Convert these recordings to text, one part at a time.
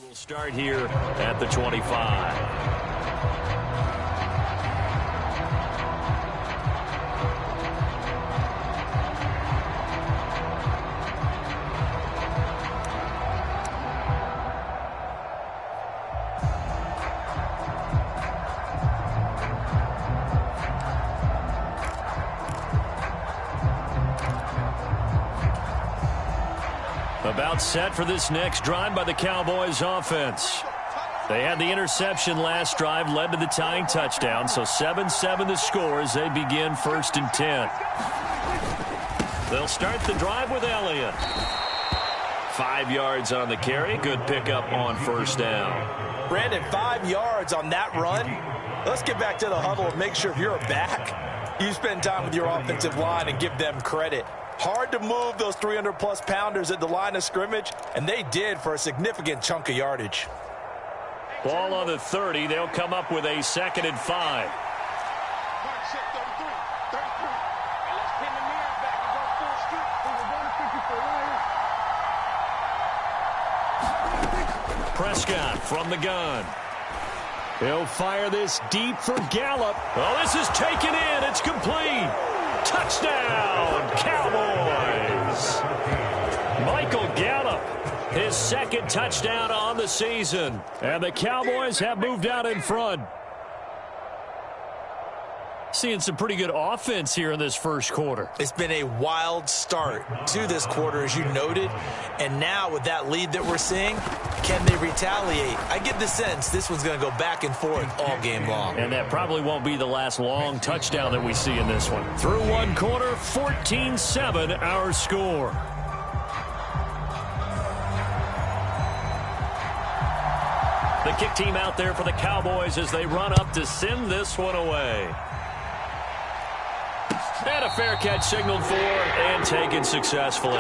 will start here at the 25. About set for this next drive by the Cowboys offense. They had the interception last drive, led to the tying touchdown, so 7-7 the score as they begin 1st and 10. They'll start the drive with Elliott. 5 yards on the carry. Good pickup on 1st down. Brandon, 5 yards on that run. Let's get back to the huddle and make sure if you're a back, you spend time with your offensive line and give them credit. Hard to move those 300-plus pounders at the line of scrimmage, and they did for a significant chunk of yardage. Ball on the 30. They'll come up with a 2nd and 5. Prescott from the gun. He'll fire this deep for Gallup. Oh, this is taken in. It's complete. Touchdown, Cowboys. Michael Gallup, his 2nd touchdown on the season. And the Cowboys have moved out in front. Seeing some pretty good offense here in this first quarter. It's been a wild start to this quarter, as you noted. And now with that lead that we're seeing, can they retaliate? I get the sense this one's going to go back and forth all game long. And that probably won't be the last long touchdown that we see in this one. Through one quarter, 14-7 our score. The kick team out there for the Cowboys as they run up to send this one away. And a fair catch signaled for and taken successfully.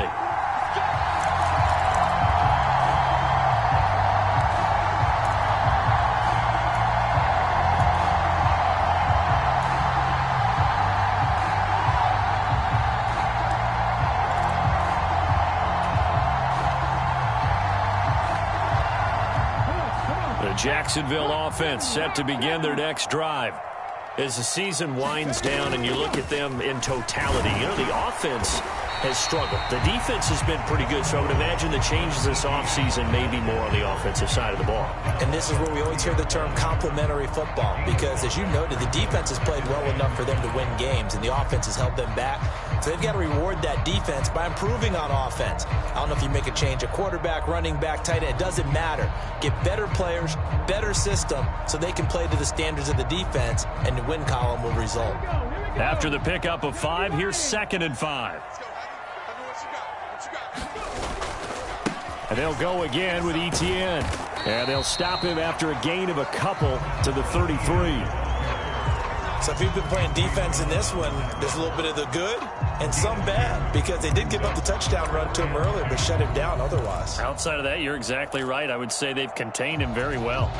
The Jacksonville offense set to begin their next drive. As the season winds down and you look at them in totality, you know, the offense has struggled. The defense has been pretty good, so I would imagine the changes this offseason may be more on the offensive side of the ball. And this is where we always hear the term complementary football, because as you noted, the defense has played well enough for them to win games, and the offense has held them back. So they've got to reward that defense by improving on offense. I don't know if you make a change, a quarterback, running back, tight end, it doesn't matter. Get better players, better system, so they can play to the standards of the defense, and the win column will result. After the pickup of 5, here's 2nd and 5. And they'll go again with Etienne. And they'll stop him after a gain of a couple to the 33. So if you've been playing defense in this one, there's a little bit of the good and some bad, because they did give up the touchdown run to him earlier, but shut him down otherwise. Outside of that, you're exactly right. I would say they've contained him very well.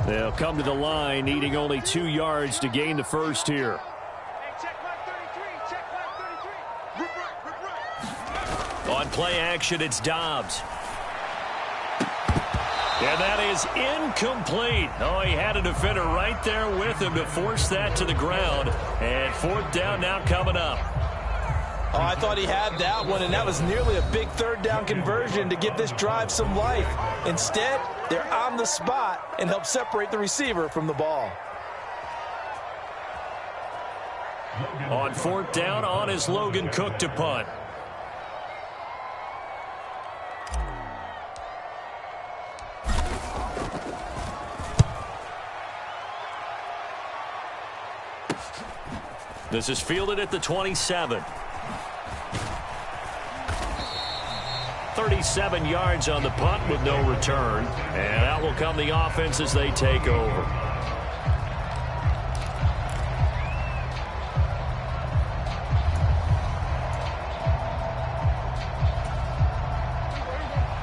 They'll come to the line, needing only 2 yards to gain the first here. On play action, it's Dobbs. And that is incomplete. Oh, he had a defender right there with him to force that to the ground. And 4th down now coming up. Oh, I thought he had that one, and that was nearly a big 3rd down conversion to give this drive some life. Instead, they're on the spot and help separate the receiver from the ball. On 4th down, on is Logan Cook to punt. This is fielded at the 27. 37 yards on the punt with no return. And out will come the offense as they take over.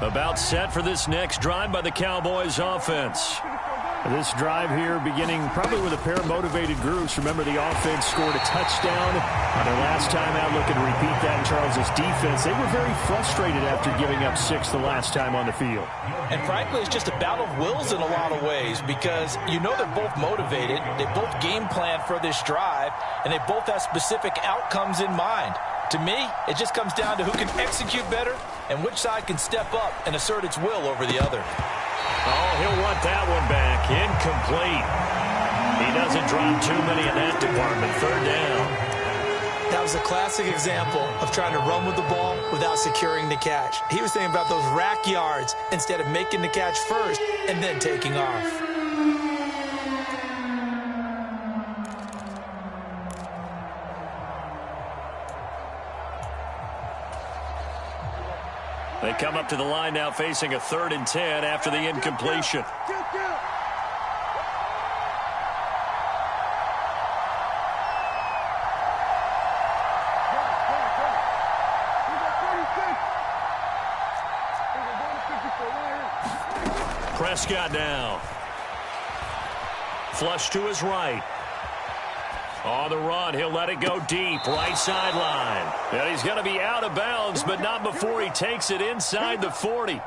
About set for this next drive by the Cowboys offense. This drive here beginning probably with a pair of motivated groups. Remember, the offense scored a touchdown on their last time out. Looking to repeat that in Charles's defense. They were very frustrated after giving up 6 the last time on the field. And frankly, it's just a battle of wills in a lot of ways because you know they're both motivated. They both game plan for this drive, and they both have specific outcomes in mind. To me, it just comes down to who can execute better and which side can step up and assert its will over the other. Oh, he'll want that one back. Incomplete. He doesn't drop too many in that department. 3rd down. That was a classic example of trying to run with the ball without securing the catch. He was thinking about those rack yards instead of making the catch first and then taking off. They come up to the line now facing a 3rd and 10 after the incompletion. Prescott now. Flush to his right. On the run, he'll let it go deep, right sideline. And he's going to be out of bounds, but not before he takes it inside the 40.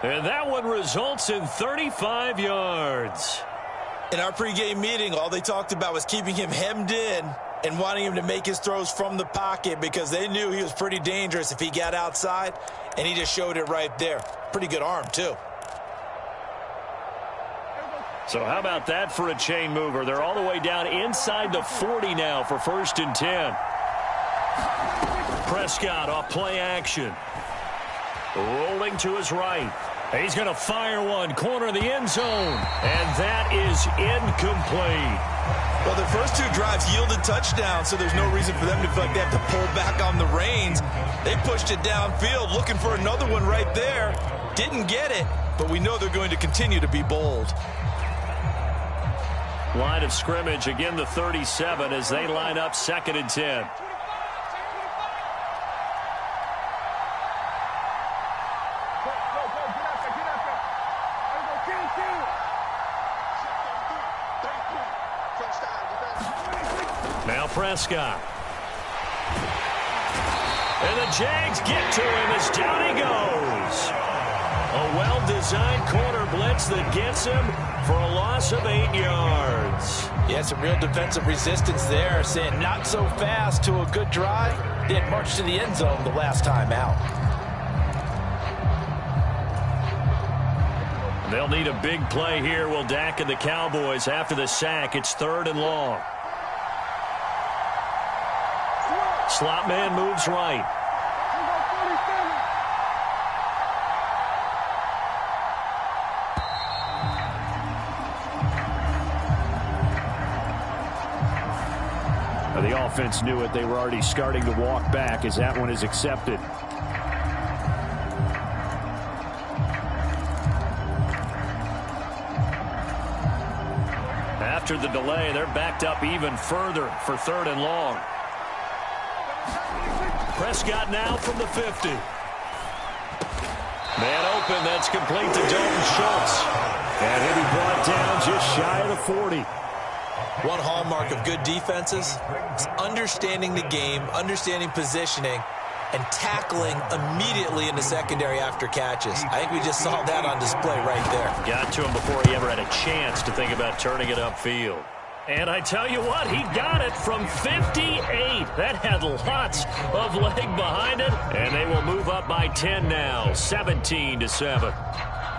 And that one results in 35 yards. In our pregame meeting, all they talked about was keeping him hemmed in and wanting him to make his throws from the pocket because they knew he was pretty dangerous if he got outside, and he just showed it right there. Pretty good arm, too. So how about that for a chain mover? They're all the way down inside the 40 now for 1st and 10. Prescott off play action. Rolling to his right. He's going to fire one, corner of the end zone. And that is incomplete. Well, the first 2 drives yielded touchdowns, so there's no reason for them to feel like they have to pull back on the reins. They pushed it downfield, looking for another one right there. Didn't get it, but we know they're going to continue to be bold. Line of scrimmage, again the 37 as they line up 2nd and 10. Now Prescott. And the Jags get to him as down he goes. A well-designed corner blitz that gets him for a loss of 8 yards. Yeah, some real defensive resistance there, saying not so fast to a good drive. They had marched to the end zone the last time out. They'll need a big play here, will Dak and the Cowboys after the sack. It's 3rd and long. Slot man moves right. The offense knew it. They were already starting to walk back as that one is accepted. After the delay, they're backed up even further for 3rd and long. Prescott now from the 50. Man open, that's complete to Dalton Schultz. And he'll be brought down just shy of the 40. One hallmark of good defenses is understanding the game, understanding positioning, and tackling immediately in the secondary after catches. I think we just saw that on display right there. Got to him before he ever had a chance to think about turning it upfield. And I tell you what, he got it from 58. That had lots of leg behind it. And they will move up by 10 now, 17-7.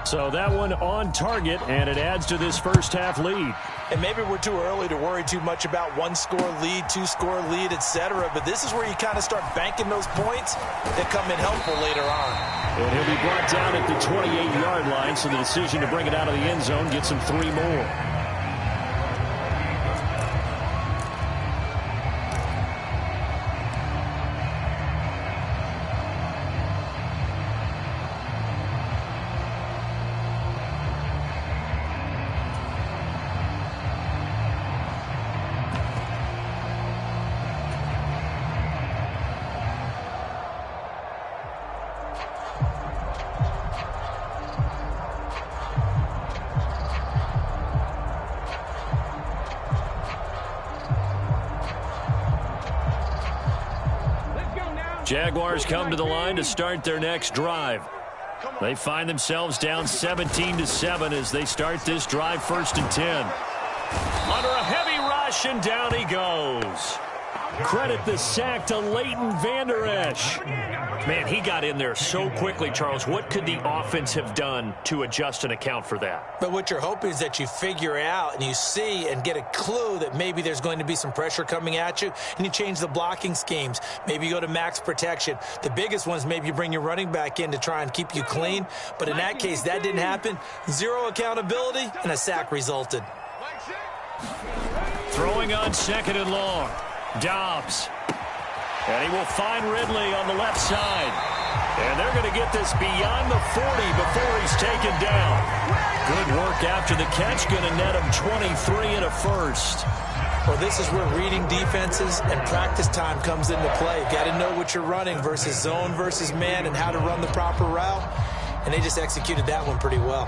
So that one on target, and it adds to this first half lead. And maybe we're too early to worry too much about 1-score lead, 2-score lead, etc. But this is where you kind of start banking those points that come in helpful later on. And he'll be brought down at the 28-yard line, so the decision to bring it out of the end zone gets him 3 more. Jaguars come to the line to start their next drive. They find themselves down 17-7 as they start this drive 1st and 10. Under a heavy rush, and down he goes. Credit the sack to Leighton Vander Esch. Man, he got in there so quickly, Charles. What could the offense have done to adjust and account for that? But what you're hoping is that you figure out and you see and get a clue that maybe there's going to be some pressure coming at you, and you change the blocking schemes. Maybe you go to max protection. The biggest one is maybe you bring your running back in to try and keep you clean. But in that case, that didn't happen. Zero accountability, and a sack resulted. Throwing on 2nd and long. Dobbs. And he will find Ridley on the left side. And they're going to get this beyond the 40 before he's taken down. Good work after the catch. Going to net him 23 and a first. Well, this is where reading defenses and practice time comes into play. You've got to know what you're running versus zone versus man and how to run the proper route. And they just executed that one pretty well.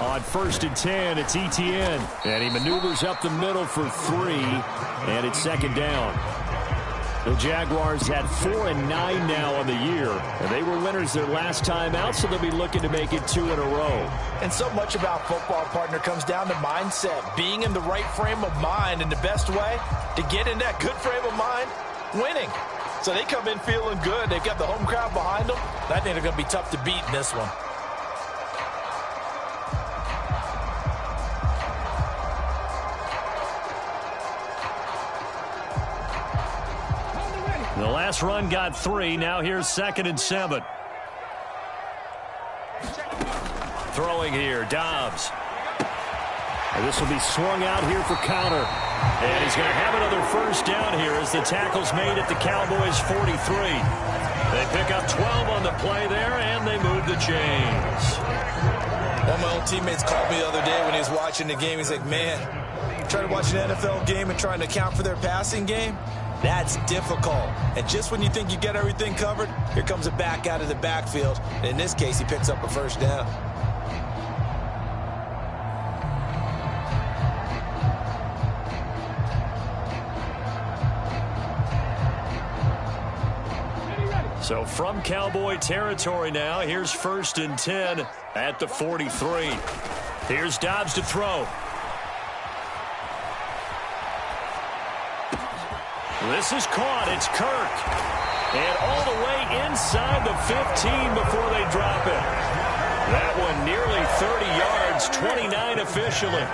On 1st and 10, it's Etienne. And he maneuvers up the middle for 3. And it's 2nd down. The Jaguars had 4 and 9 now on the year. And they were winners their last time out, so they'll be looking to make it 2 in a row. And so much about football, partner, comes down to mindset. Being in the right frame of mind, and the best way to get in that good frame of mind, winning. So they come in feeling good. They've got the home crowd behind them. I think they're going to be tough to beat in this one. The last run got 3. Now here's 2nd and 7. Throwing here, Dobbs. And this will be swung out here for counter. And he's going to have another first down here as the tackle's made at the Cowboys' 43. They pick up 12 on the play there, and they move the chains. One of my old teammates called me the other day when he was watching the game. He's like, man, trying to watch an NFL game and trying to account for their passing game? That's difficult. And just when you think you get everything covered, here comes a back out of the backfield. And in this case, he picks up a first down. So from Cowboy territory now, here's 1st and 10 at the 43. Here's Dobbs to throw. This is caught. It's Kirk. And all the way inside the 15 before they drop it. That one nearly 30 yards, 29 officially.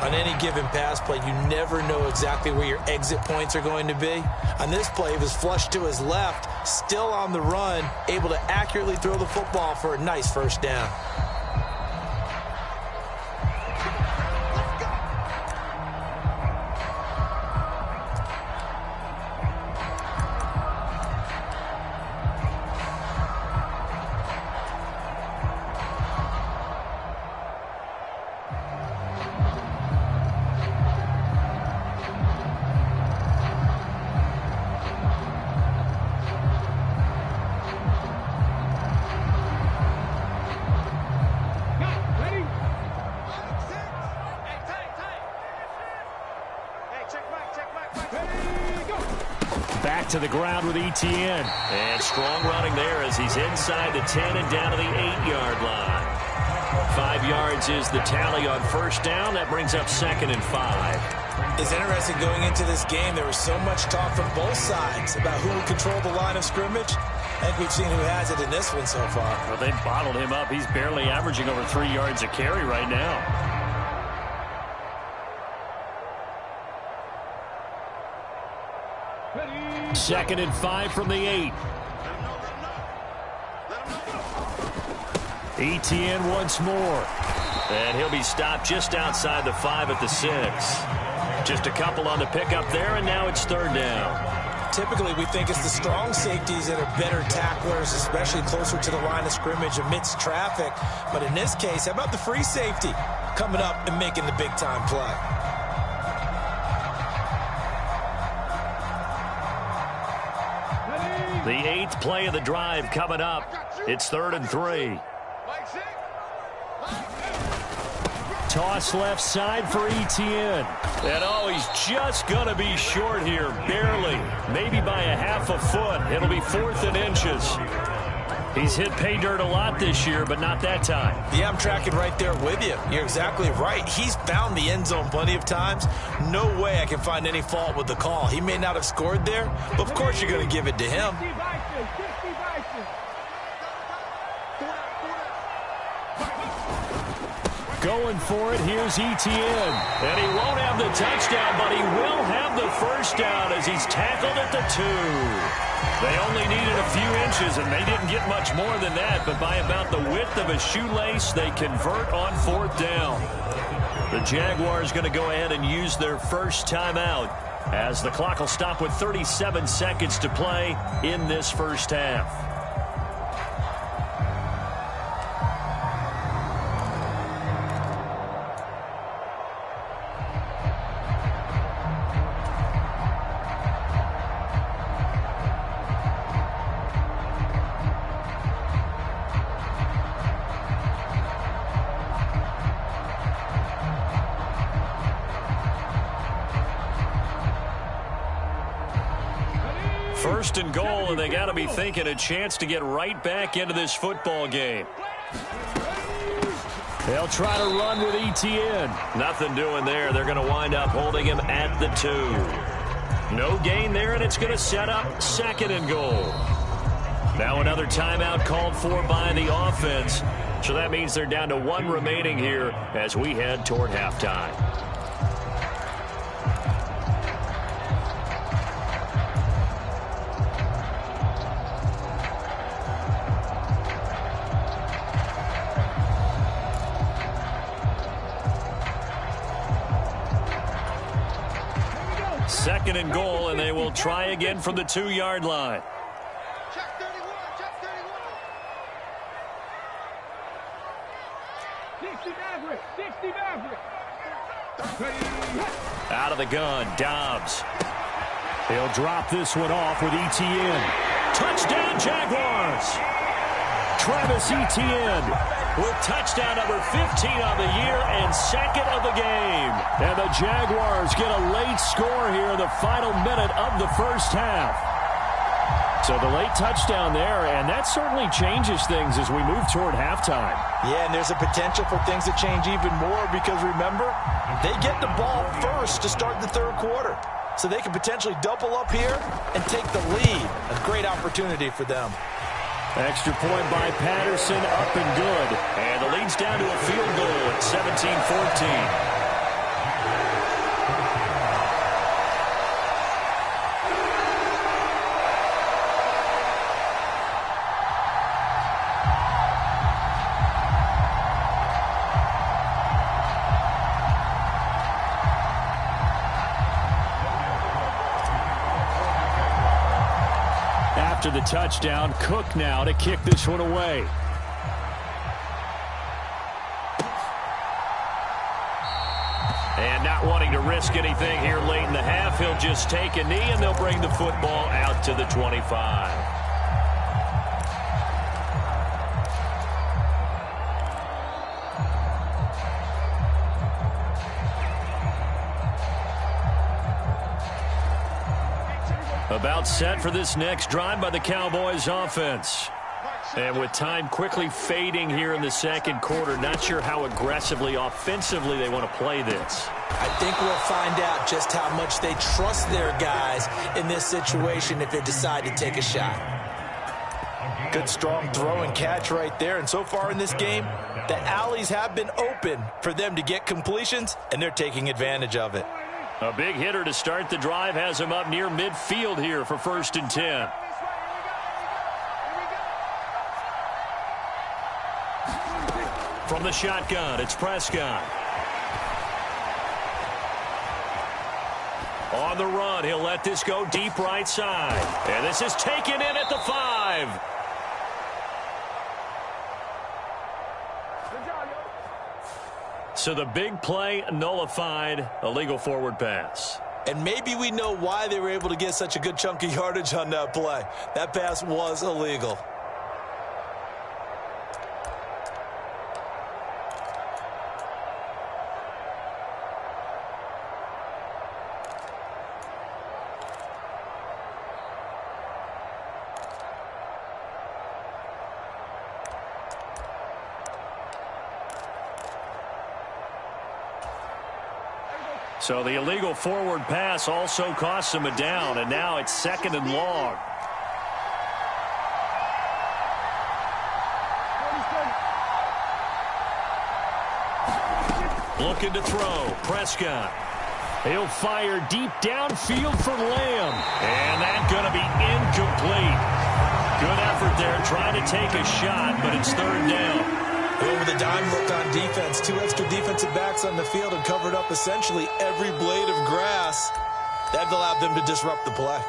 On any given pass play, you never know exactly where your exit points are going to be. On this play, it was flushed to his left, still on the run, able to accurately throw the football for a nice first down. Back to the ground with Etienne. And strong running there as he's inside the 10 and down to the 8-yard line. 5 yards is the tally on first down. That brings up 2nd and 5. It's interesting going into this game. There was so much talk from both sides about who would control the line of scrimmage. I think we've seen who has it in this one so far. Well, they've bottled him up. He's barely averaging over 3 yards a carry right now. Second and 5 from the 8. Etienne once more. And he'll be stopped just outside the 5 at the 6. Just a couple on the pickup there, and now it's 3rd down. typically we think it's the strong safeties that are better tacklers, especially closer to the line of scrimmage amidst traffic. But in this case, how about the free safety coming up and making the big-time play? The 8th play of the drive coming up. It's 3rd and 3. Toss left side for Etienne. And oh, he's just going to be short here, barely. Maybe by a half a foot. It'll be 4th and inches. He's hit pay dirt a lot this year, but not that time. Yeah, I'm tracking right there with you. You're exactly right. He's found the end zone plenty of times. No way I can find any fault with the call. He may not have scored there, but of course you're going to give it to him. Going for it, here's Etienne. And he won't have the touchdown, but he will have the first down as he's tackled at the 2. They only needed a few inches, and they didn't get much more than that, but by about the width of a shoelace, they convert on 4th down. The Jaguars going to go ahead and use their first timeout as the clock will stop with 37 seconds to play in this first half. First and goal, and they got to be thinking a chance to get right back into this football game. They'll try to run with Etienne. Nothing doing there. They're going to wind up holding him at the 2. No gain there, and it's going to set up 2nd and goal. Now another timeout called for by the offense. So that means they're down to 1 remaining here as we head toward halftime. Second and goal, and they will try again from the 2-yard line. Check 31, check 31. 60 Maverick. Out of the gun, Dobbs. He'll drop this one off with Etienne. Touchdown, Jaguars! Travis Etienne with touchdown number 15 on the year and 2nd of the game. And the Jaguars get a late score here in the final minute of the first half. So the late touchdown there, and that certainly changes things as we move toward halftime. Yeah, and there's a potential for things to change even more because, remember, they get the ball first to start the 3rd quarter. So they can potentially double up here and take the lead. A great opportunity for them. Extra point by Patterson, up and good. And the lead's down to a field goal at 17-14. After the touchdown, Cook now to kick this one away. And not wanting to risk anything here late in the half, he'll just take a knee and they'll bring the football out to the 25. About set for this next drive by the Cowboys offense. And with time quickly fading here in the 2nd quarter, not sure how aggressively, offensively they want to play this. I think we'll find out just how much they trust their guys in this situation if they decide to take a shot. Good strong throw and catch right there. And so far in this game, the alleys have been open for them to get completions, and they're taking advantage of it. A big hitter to start the drive has him up near midfield here for 1st and 10. From the shotgun, it's Prescott. On the run, he'll let this go deep right side. And this is taken in at the 5. So the big play nullified, illegal forward pass. And maybe we know why they were able to get such a good chunk of yardage on that play. That pass was illegal. So the illegal forward pass also costs him a down, and now it's 2nd and long. Looking to throw. Prescott. He'll fire deep downfield for Lamb. And that's going to be incomplete. Good effort there trying to take a shot, but it's 3rd down. Going with a dime look on defense. 2 extra defensive backs on the field and covered up essentially every blade of grass. That allowed them to disrupt the play.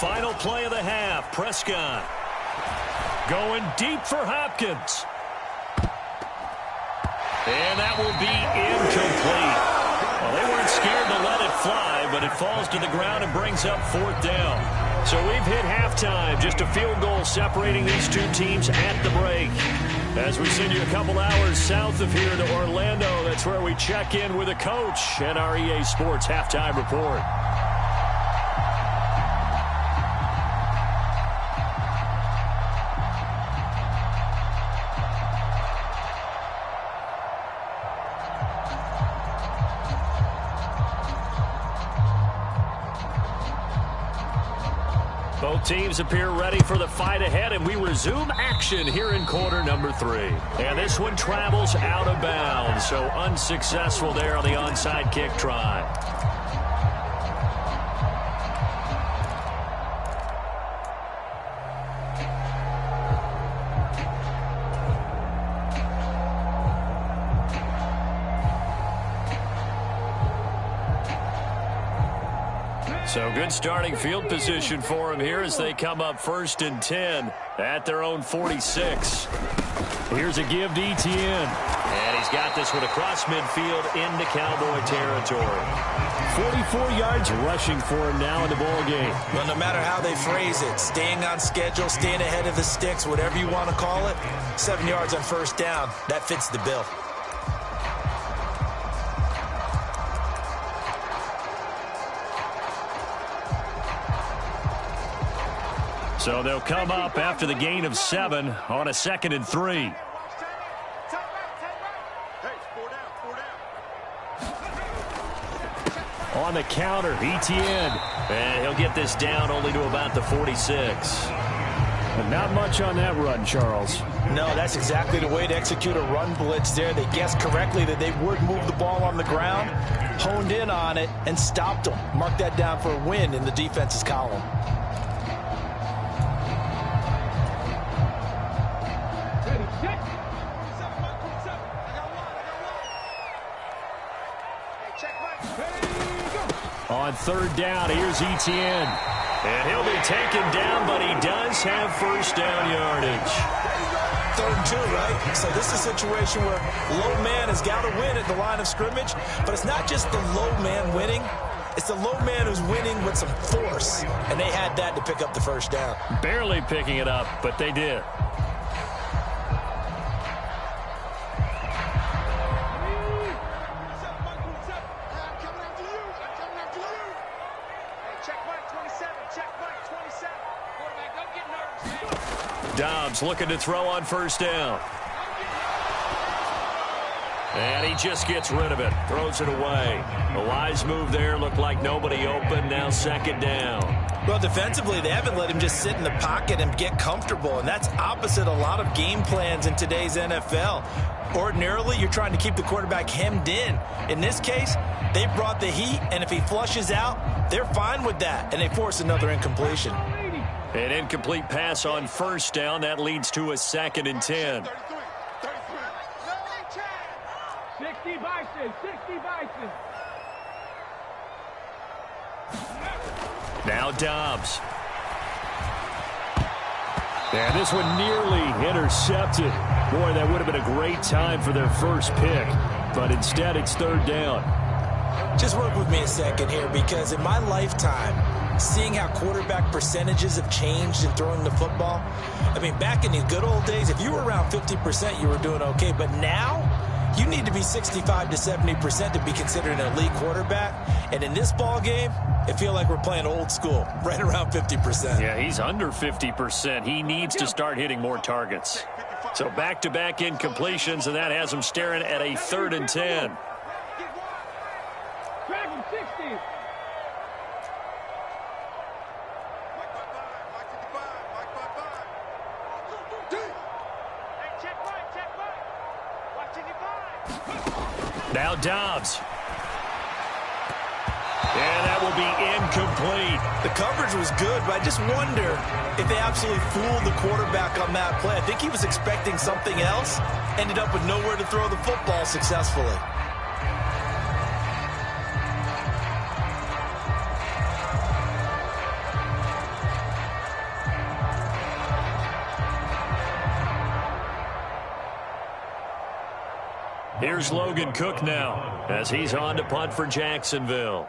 Final play of the half. Prescott going deep for Hopkins. And that will be incomplete. Well, they weren't scared to let it fly, but it falls to the ground and brings up 4th down. So we've hit halftime. Just a field goal separating these two teams at the break. As we send you a couple hours south of here to Orlando, that's where we check in with a coach and our EA Sports halftime report. Both teams appear ready for the fight ahead, and we resume action here in quarter number 3. And this one travels out of bounds, so unsuccessful there on the onside kick try. So good starting field position for him here as they come up 1st and 10 at their own 46. Here's a give to Etienne. And he's got this one across midfield into Cowboy territory. 44 yards rushing for him now in the ball game. Well, no matter how they phrase it, staying on schedule, staying ahead of the sticks, whatever you want to call it, 7 yards on 1st down, that fits the bill. So they'll come up after the gain of 7 on a 2nd and 3. On the counter, Etienne. And he'll get this down only to about the 46. And not much on that run, Charles. No, that's exactly the way to execute a run blitz there. They guessed correctly that they would move the ball on the ground, honed in on it, and stopped them. Mark that down for a win in the defense's column. On 3rd down, here's Etienne. And he'll be taken down, but he does have 1st down yardage. 3rd and 2, right? So this is a situation where low man has got to win at the line of scrimmage, but it's not just the low man winning. It's the low man who's winning with some force, and they had that to pick up the 1st down. Barely picking it up, but they did. Check back 27. Dobbs looking to throw on first down. And he just gets rid of it. Throws it away. A wise move there. Looked like nobody open. Now second down. Well, defensively, they haven't let him just sit in the pocket and get comfortable, and that's opposite a lot of game plans in today's NFL. Ordinarily, you're trying to keep the quarterback hemmed in. In this case, they brought the heat, and if he flushes out, they're fine with that, and they force another incompletion. An incomplete pass on first down. That leads to a 2nd and 10. 60 Bison, 60 Bison. Now Dobbs. And this one nearly intercepted. Boy, that would have been a great time for their first pick. But instead, it's 3rd down. Just work with me a second here, because in my lifetime, seeing how quarterback percentages have changed in throwing the football, I mean, back in the good old days, if you were around 50%, you were doing okay. But now, you need to be 65 to 70% to be considered an elite quarterback. And in this ball game, it feels like we're playing old school, right around 50%. Yeah, he's under 50%. He needs to start hitting more targets. So back-to-back incompletions, and that has him staring at a 3rd and 10. Dragon 60. Now Dobbs. And that will be incomplete. The coverage was good, but I just wonder if they absolutely fooled the quarterback on that play. I think he was expecting something else, ended up with nowhere to throw the football successfully. Here's Logan Cook now as he's on to punt for Jacksonville.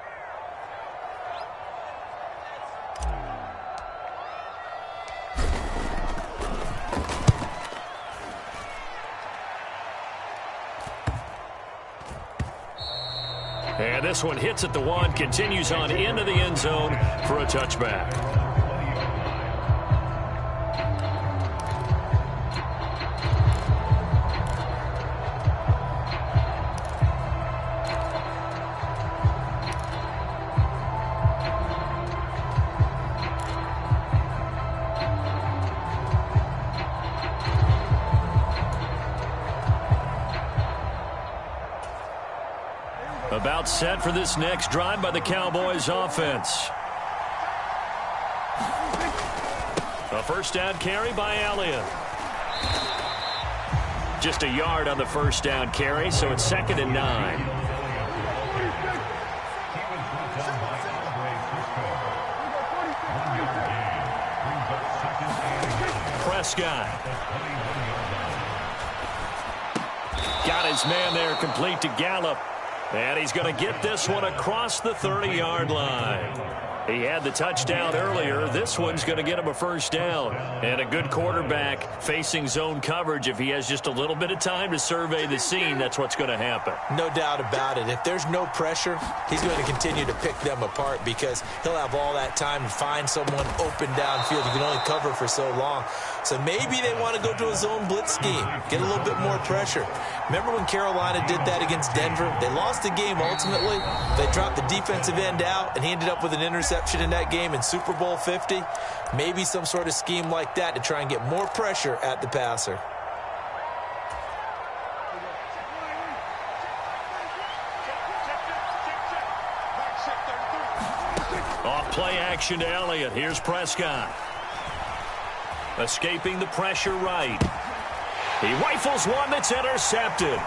And this one hits at the 1, continues on into the end zone for a touchback. About set for this next drive by the Cowboys offense. A first down carry by Elliott. Just a yard on the first down carry, so it's 2nd and 9. Prescott. Got his man there, complete to Gallup. And he's going to get this one across the 30-yard line. He had the touchdown earlier. This one's going to get him a first down. And a good quarterback facing zone coverage. If he has just a little bit of time to survey the scene, that's what's going to happen. No doubt about it. If there's no pressure, he's going to continue to pick them apart because he'll have all that time to find someone open downfield. You can only cover for so long. So maybe they want to go to a zone blitz scheme, get a little bit more pressure. Remember when Carolina did that against Denver? They lost the game ultimately. They dropped the defensive end out, and he ended up with an interception in that game in Super Bowl 50. Maybe some sort of scheme like that to try and get more pressure at the passer. Off play action to Elliott. Here's Prescott. Escaping the pressure right. He rifles one that's intercepted.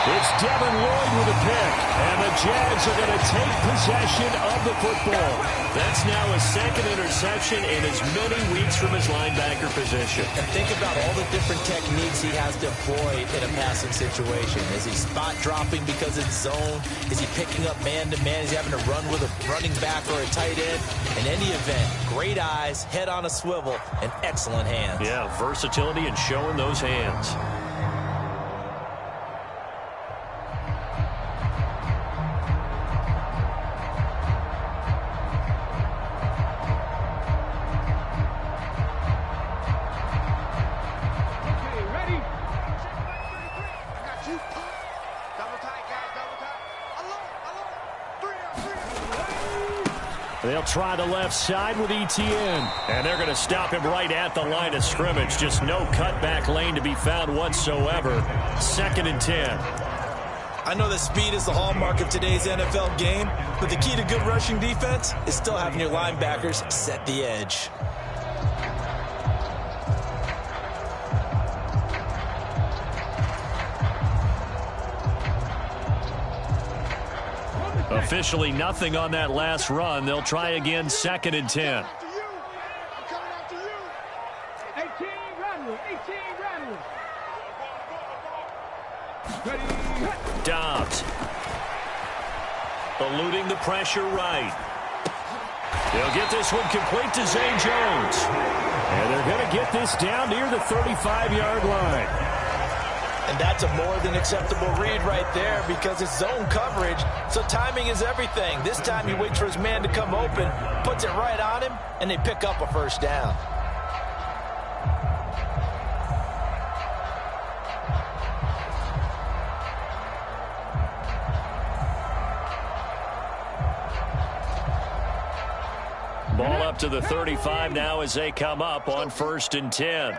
It's Devin Lloyd with a pick, and the Jags are going to take possession of the football. That's now his 2nd interception in as many weeks from his linebacker position. And think about all the different techniques he has to employ in a passing situation. Is he spot dropping because it's zone? Is he picking up man-to-man? Is he having to run with a running back or a tight end? In any event, great eyes, head on a swivel, and excellent hands. Yeah, versatility and showing those hands. They'll try the left side with Etienne. And they're going to stop him right at the line of scrimmage. Just no cutback lane to be found whatsoever. 2nd and 10. I know that speed is the hallmark of today's NFL game, but the key to good rushing defense is still having your linebackers set the edge. Officially nothing on that last run. They'll try again, 2nd and 10. 18 rattle. Dobbs. Eluding the pressure right. They'll get this one complete to Zay Jones. And they're going to get this down near the 35-yard line. And that's a more than acceptable read right there because it's zone coverage, so timing is everything. This time he waits for his man to come open, puts it right on him, and they pick up a first down. Ball up to the 35 now as they come up on 1st and 10.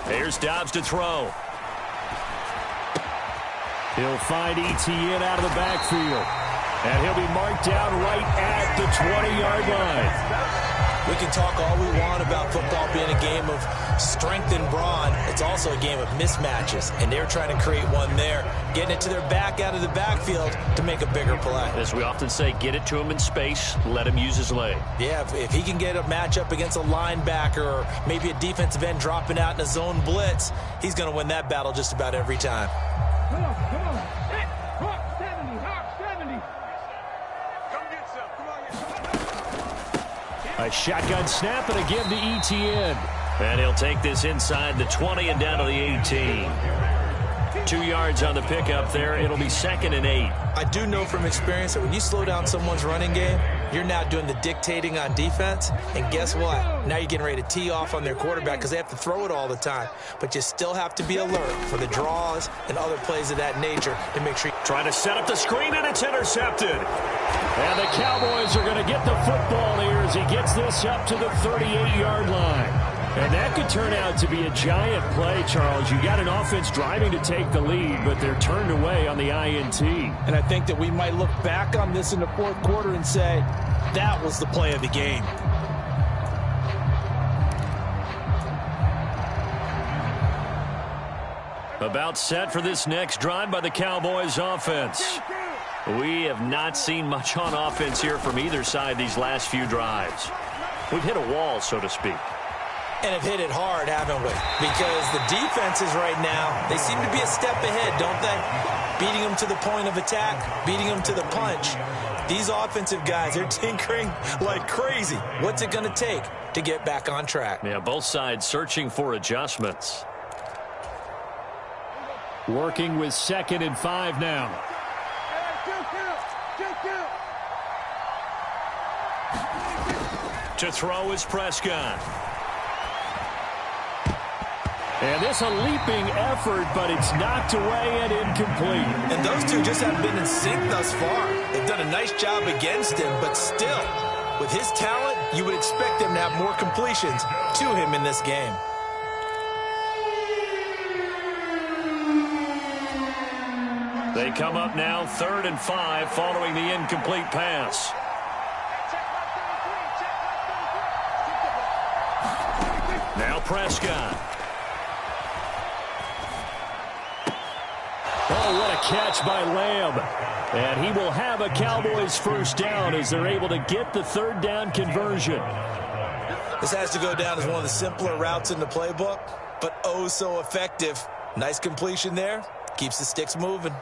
Here's Dobbs to throw. He'll find Etienne out of the backfield. And he'll be marked down right at the 20-yard line. We can talk all we want about football being a game of strength and brawn. It's also a game of mismatches, and they're trying to create one there, getting it to their back out of the backfield to make a bigger play. As we often say, get it to him in space, let him use his leg. Yeah, if he can get a matchup against a linebacker or maybe a defensive end dropping out in a zone blitz, he's going to win that battle just about every time. Come on. Hawk 70. Come get some. Come on. A shotgun snap and again to Etienne. And he'll take this inside the 20 and down to the 18. 2 yards on the pickup there. It'll be 2nd and 8. I do know from experience that when you slow down someone's running game, you're now doing the dictating on defense. And guess what? Now you're getting ready to tee off on their quarterback because they have to throw it all the time. But you still have to be alert for the draws and other plays of that nature to make sure. Trying to set up the screen, and it's intercepted. And the Cowboys are going to get the football here as he gets this up to the 38-yard line. And that could turn out to be a giant play, Charles. You got an offense driving to take the lead, but they're turned away on the INT. And I think that we might look back on this in the fourth quarter and say, that was the play of the game. About set for this next drive by the Cowboys offense. We have not seen much on offense here from either side these last few drives. We've hit a wall, so to speak. And have hit it hard, haven't we? Because the defenses right now, they seem to be a step ahead, don't they? Beating them to the point of attack, beating them to the punch. These offensive guys, they're tinkering like crazy. What's it going to take to get back on track? Yeah, both sides searching for adjustments. Working with 2nd and 5 now. To throw is Prescott. And this a leaping effort, but it's knocked away and incomplete. And those two just haven't been in sync thus far. They've done a nice job against him, but still, with his talent, you would expect them to have more completions to him in this game. They come up now 3rd and 5 following the incomplete pass. Now Prescott. Oh, what a catch by Lamb. And he will have a Cowboys first down as they're able to get the 3rd down conversion. This has to go down as one of the simpler routes in the playbook, but oh so effective. Nice completion there. Keeps the sticks moving.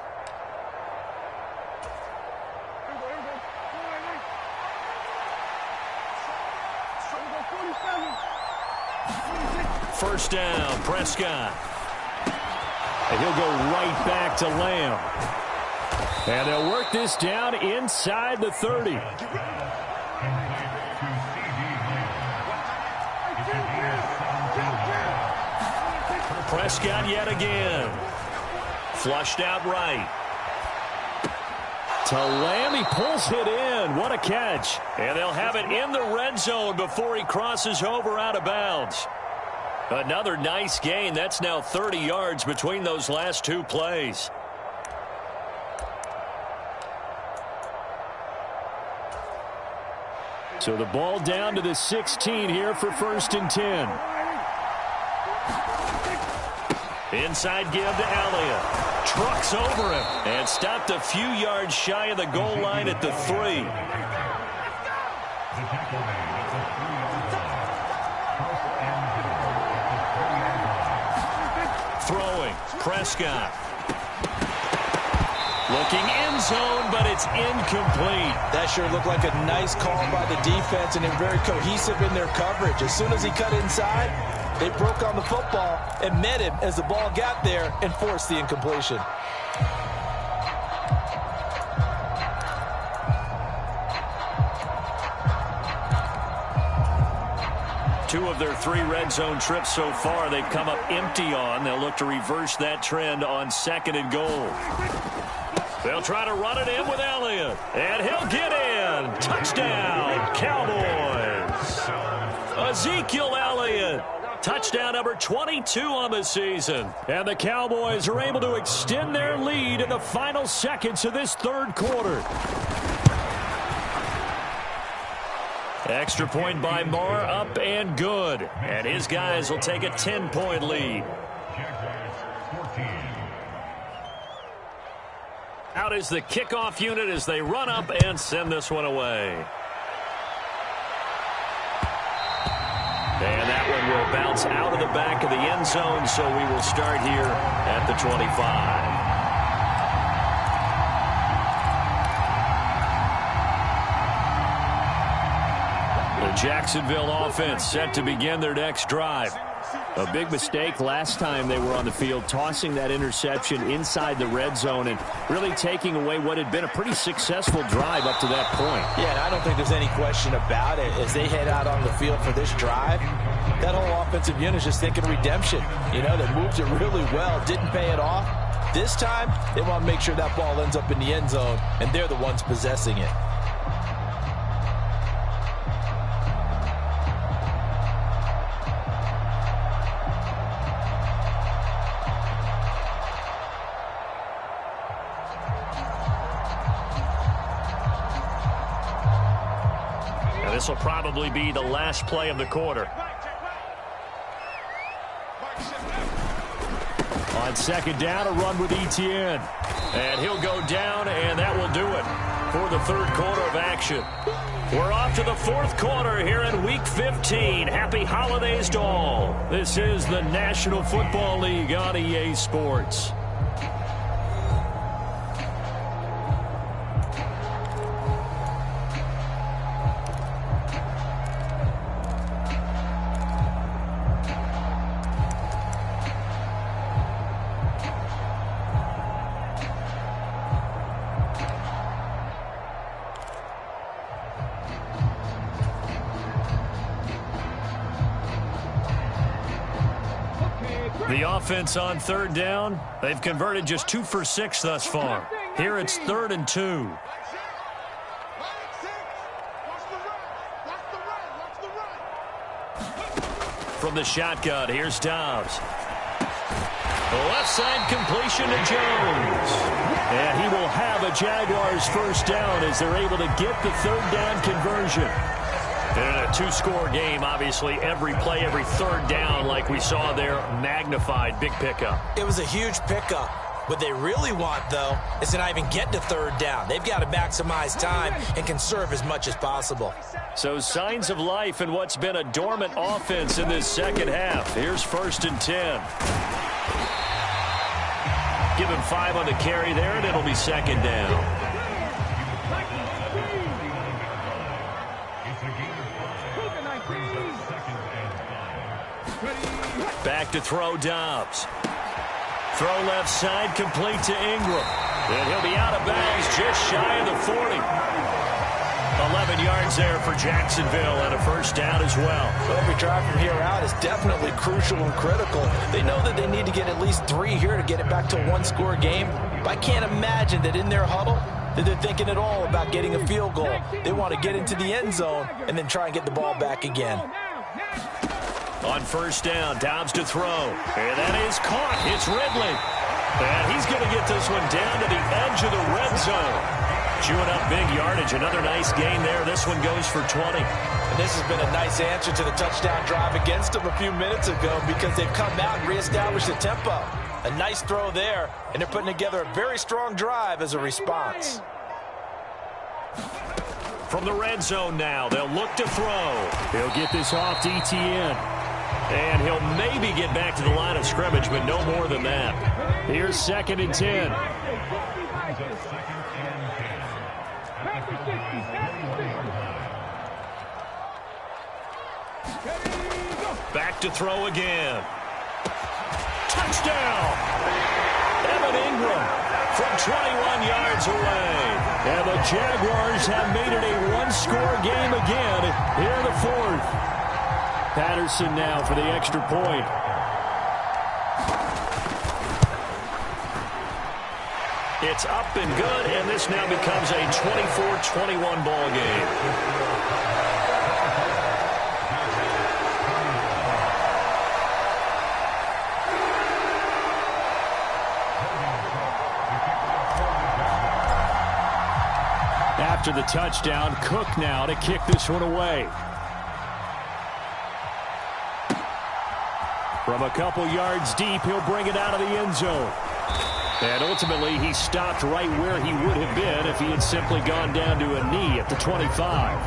First down, Prescott. And he'll go right back to Lamb. And they'll work this down inside the 30. Prescott yet again. flushed out right. To Lamb, he pulls it in. What a catch. And they'll have it in the red zone before he crosses over out of bounds. Another nice gain. That's now 30 yards between those last two plays. So the ball down to the 16 here for 1st and 10. Inside give to Elliott. Trucks over him and stopped a few yards shy of the goal line at the 3. Throwing, Prescott. Looking end zone, but it's incomplete. That sure looked like a nice call by the defense, and they're very cohesive in their coverage. As soon as he cut inside, they broke on the football and met him as the ball got there and forced the incompletion. Two of their 3 red zone trips so far they've come up empty on. They'll look to reverse that trend on 2nd and goal. They'll try to run it in with Elliott. And he'll get in. Touchdown, Cowboys. Ezekiel Elliott. Touchdown number 22 on the season. And the Cowboys are able to extend their lead in the final seconds of this 3rd quarter. Extra point by Marr, up and good. And his guys will take a 10-point lead. Out is the kickoff unit as they run up and send this one away. And that one will bounce out of the back of the end zone, so we will start here at the 25. The Jacksonville offense set to begin their next drive. A big mistake last time they were on the field, tossing that interception inside the red zone and really taking away what had been a pretty successful drive up to that point. Yeah, and I don't think there's any question about it. As they head out on the field for this drive, that whole offensive unit is just thinking redemption. You know, they moved it really well, didn't pay it off. This time, they want to make sure that ball ends up in the end zone, and they're the ones possessing it. This will probably be the last play of the quarter. On 2nd down, a run with Etienne. And he'll go down, and that will do it for the 3rd quarter of action. We're off to the 4th quarter here in Week 15. Happy holidays to all. This is the National Football League on EA Sports. The offense on 3rd down, they've converted just 2 for 6 thus far. Here it's 3rd and 2. From the shotgun, here's Dobbs. Left side completion to Jones. And he will have a Jaguars 1st down as they're able to get the 3rd down conversion. And in a 2-score game, obviously, every play, every 3rd down, like we saw there, magnified. Big pickup. It was a huge pickup. What they really want, though, is to not even get to 3rd down. They've got to maximize time and conserve as much as possible. So signs of life in what's been a dormant offense in this 2nd half. Here's 1st and 10. Give him 5 on the carry there, and it'll be 2nd down. Back to throw, Dobbs. Throw left side, complete to Ingram. And he'll be out of bounds just shy of the 40. 11 yards yards there for Jacksonville and a first down as well. So every drive from here out is definitely crucial and critical. They know that they need to get at least 3 here to get it back to a one-score game. But I can't imagine that in their huddle that they're thinking at all about getting a field goal. They want to get into the end zone and then try and get the ball back again. On first down, Dobbs to throw. And that is caught. It's Ridley. And he's going to get this one down to the edge of the red zone. Chewing up big yardage. Another nice gain there. This one goes for 20. And this has been a nice answer to the touchdown drive against them a few minutes ago because they've come out and reestablished the tempo. A nice throw there, and they're putting together a very strong drive as a response. From the red zone now, they'll look to throw. He'll get this off to ETN. And he'll maybe get back to the line of scrimmage, but no more than that. Here's 2nd and 10. Back to throw again. Touchdown! Evan Ingram from 21 yards away. And the Jaguars have made it a one-score game again here in the 4th. Patterson now for the extra point. It's up and good, and this now becomes a 24-21 ball game. After the touchdown, Cook now to kick this one away. From a couple yards deep, he'll bring it out of the end zone. And ultimately, he stopped right where he would have been if he had simply gone down to a knee at the 25.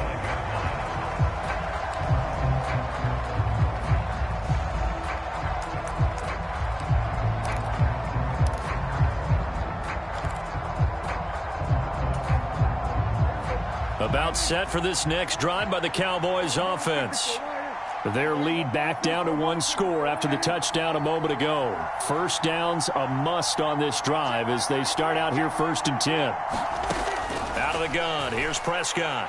About set for this next drive by the Cowboys offense. Their lead back down to 1 score after the touchdown a moment ago. First down's a must on this drive as they start out here 1st and 10. Out of the gun, here's Prescott.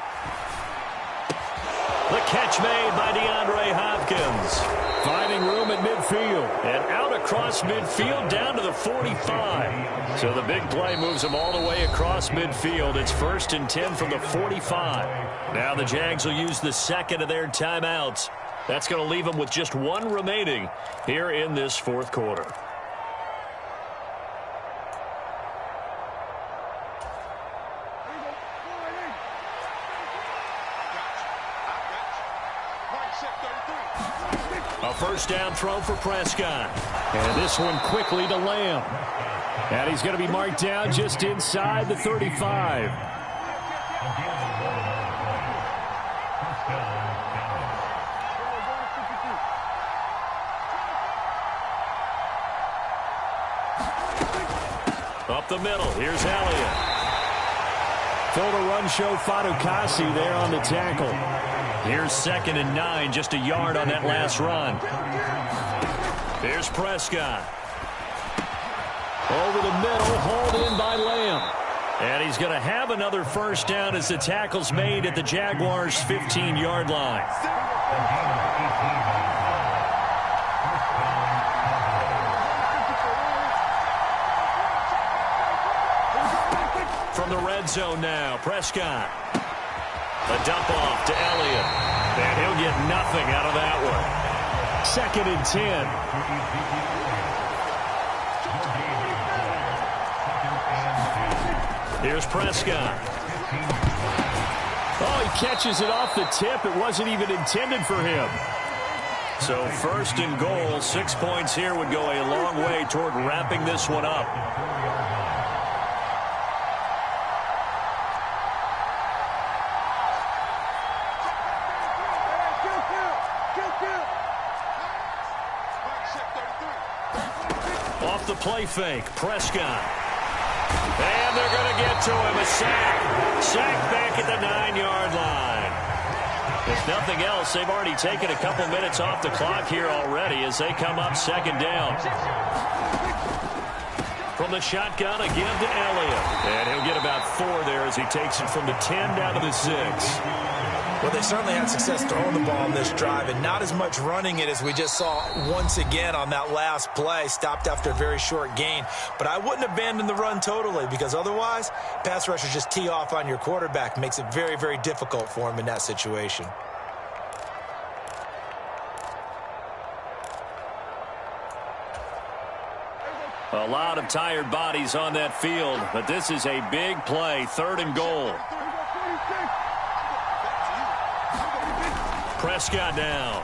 The catch made by DeAndre Hopkins. Finding room at midfield. And out across midfield down to the 45. So the big play moves him all the way across midfield. It's 1st and 10 from the 45. Now the Jags will use the second of their timeouts. That's going to leave them with just 1 remaining here in this 4th quarter. A first down throw for Prescott. And this one quickly to Lamb. And he's going to be marked down just inside the 35. Up the middle, here's Elliott. Total run show Fadukasi there on the tackle. Here's 2nd and 9, just a yard on that last run. Here's Prescott. Over the middle, hauled in by Lamb. And he's going to have another first down as the tackle's made at the Jaguars' 15-yard line. From the red zone now, Prescott. A dump off to Elliott. And he'll get nothing out of that one. 2nd and 10. Here's Prescott. Oh, he catches it off the tip. It wasn't even intended for him. So 1st and goal, 6 points here would go a long way toward wrapping this one up. Off the play fake, Prescott. And they're going to get to him, a sack. Sack back at the 9-yard line. If nothing else, they've already taken a couple minutes off the clock here already as they come up 2nd down. From the shotgun again to Elliott. And he'll get about 4 there as he takes it from the 10 down to the 6. Well, they certainly had success throwing the ball on this drive and not as much running it as we just saw once again on that last play. Stopped after a very short gain. But I wouldn't abandon the run totally because otherwise, pass rushers just tee off on your quarterback. Makes it very, very difficult for him in that situation. A lot of tired bodies on that field, but this is a big play, 3rd and goal. Prescott now.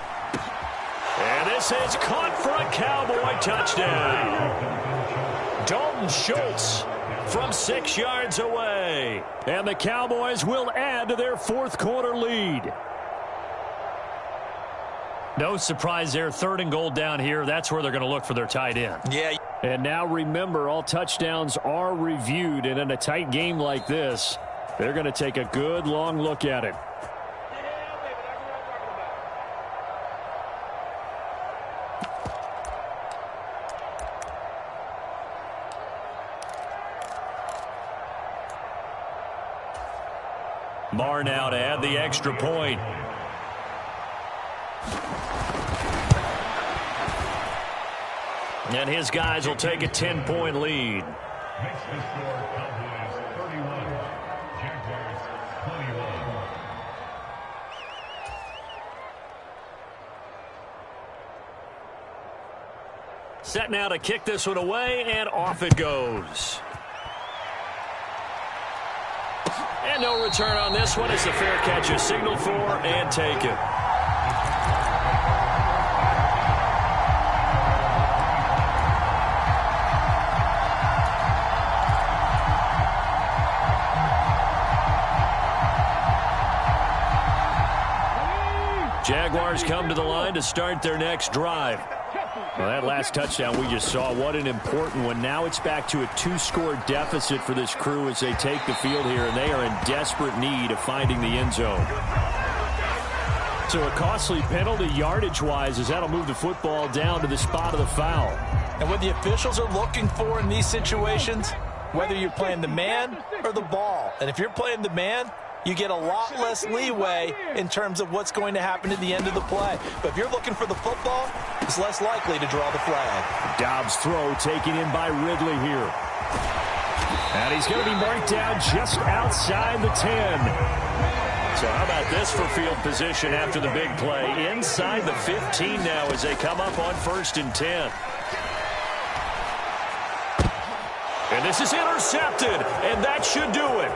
And this is caught for a Cowboy touchdown. Dalton Schultz from 6 yards away. And the Cowboys will add to their 4th quarter lead. No surprise there, 3rd and goal down here. That's where they're going to look for their tight end. Yeah. And now remember, all touchdowns are reviewed, and in a tight game like this, they're going to take a good long look at it. Barr now to add the extra point. And his guys will take a 10-point lead. Makes the score Cowboys 31, Jaguars 21. Set now to kick this one away, and off it goes. And no return on this one as the fair catch is signaled for and taken. Jaguars come to the line to start their next drive. Well, that last touchdown we just saw, what an important one. Now it's back to a 2-score deficit for this crew as they take the field here, and they are in desperate need of finding the end zone. So a costly penalty yardage-wise as that'll move the football down to the spot of the foul. And what the officials are looking for in these situations, whether you're playing the man or the ball. And if you're playing the man, you get a lot less leeway in terms of what's going to happen at the end of the play. But if you're looking for the football, it's less likely to draw the flag. Dobbs' throw taken in by Ridley here. And he's going to be marked down just outside the 10. So how about this for field position after the big play? Inside the 15 now as they come up on 1st and 10. And this is intercepted, and that should do it.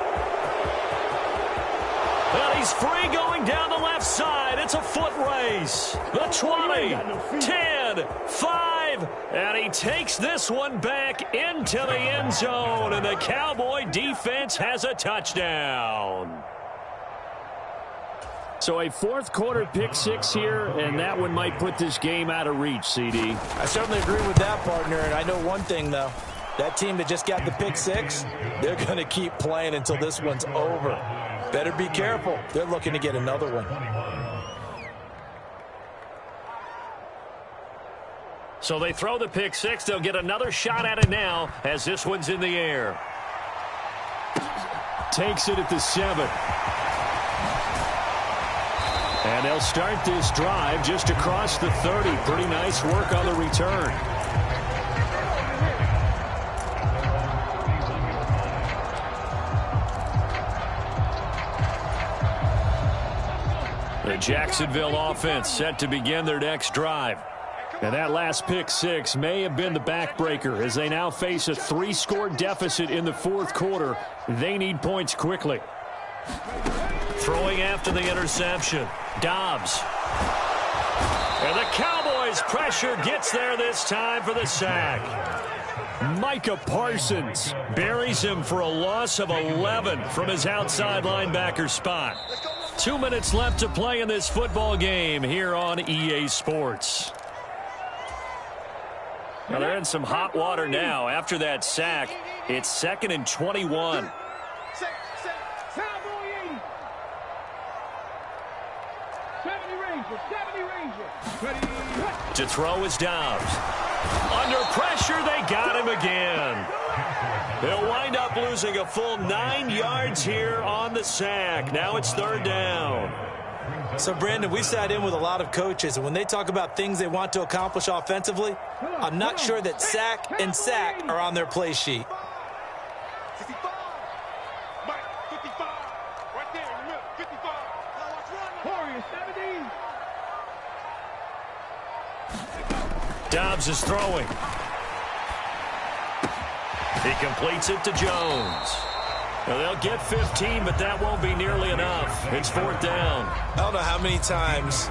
Well, he's free going down the left side. It's a foot race. The 20, 10, 5, and he takes this one back into the end zone, and the Cowboy defense has a touchdown. So a 4th quarter pick 6 here, and that one might put this game out of reach, CD. I certainly agree with that, partner, and I know one thing, though. That team that just got the pick 6, they're going to keep playing until this one's over. Better be careful. They're looking to get another one. So they throw the pick 6. They'll get another shot at it now as this one's in the air. Takes it at the 7. And they'll start this drive just across the 30. Pretty nice work on the return. The Jacksonville offense set to begin their next drive. And that last pick 6 may have been the backbreaker as they now face a 3-score deficit in the 4th quarter. They need points quickly. Throwing after the interception. Dobbs. And the Cowboys pressure gets there this time for the sack. Micah Parsons buries him for a loss of 11 from his outside linebacker spot. 2 minutes left to play in this football game here on EA Sports. Well, they're in some hot water now. After that sack, it's 2nd and 21. To throw is Dobbs. Under pressure, they got him again. They'll wind up losing a full 9 yards here on the sack. Now it's 3rd down. So, Brandon, we've sat in with a lot of coaches, and when they talk about things they want to accomplish offensively, I'm not sure that sack and sack are on their play sheet. 55. Mike, 55. Right there in the middle, 55. Now watch run. Warriors, 70. Dobbs is throwing. He completes it to Jones. Well, they'll get 15, but that won't be nearly enough. It's 4th down. I don't know how many times,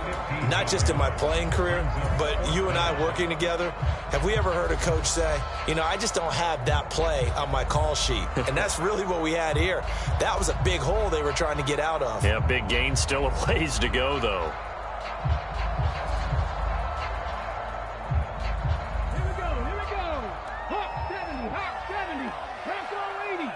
not just in my playing career, but you and I working together, have we ever heard a coach say, you know, I just don't have that play on my call sheet. And that's really what we had here. That was a big hole they were trying to get out of. Yeah, big gain, still a ways to go, though. Here we go. Hawk 70, Hawk 70. Hawk 80.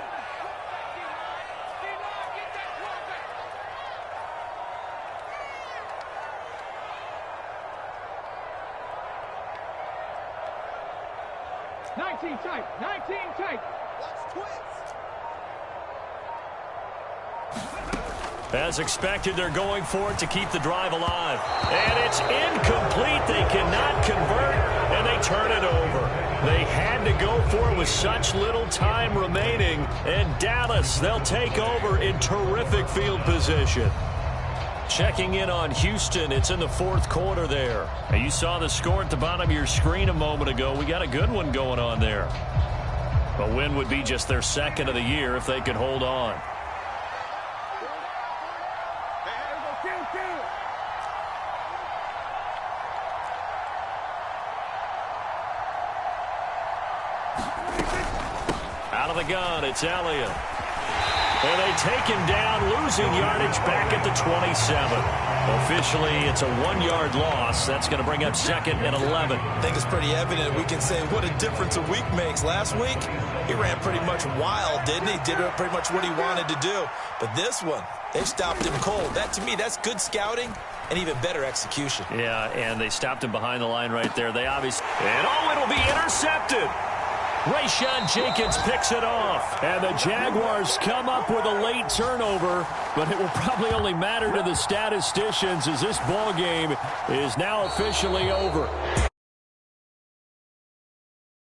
Tight. 19 tight. Watch twins. As expected, they're going for it to keep the drive alive. And it's incomplete. They cannot convert, and they turn it over. They had to go for it with such little time remaining. And Dallas, they'll take over in terrific field position. Checking in on Houston, it's in the 4th quarter there. You saw the score at the bottom of your screen a moment ago. We got a good one going on there. A win would be just their 2nd of the year if they could hold on. Out of the gun, it's Elliott. And they take him down, losing yardage back at the 27. Officially, it's a 1-yard loss. That's going to bring up 2nd and 11. I think it's pretty evident. We can say what a difference a week makes. Last week, he ran pretty much wild, didn't he? Did pretty much what he wanted to do. But this one, they stopped him cold. That, to me, that's good scouting and even better execution. Yeah, and they stopped him behind the line right there. They obviously... And it'll be intercepted. Rayshawn Jenkins picks it off. And the Jaguars come up with a late turnover, but it will probably only matter to the statisticians as this ball game is now officially over.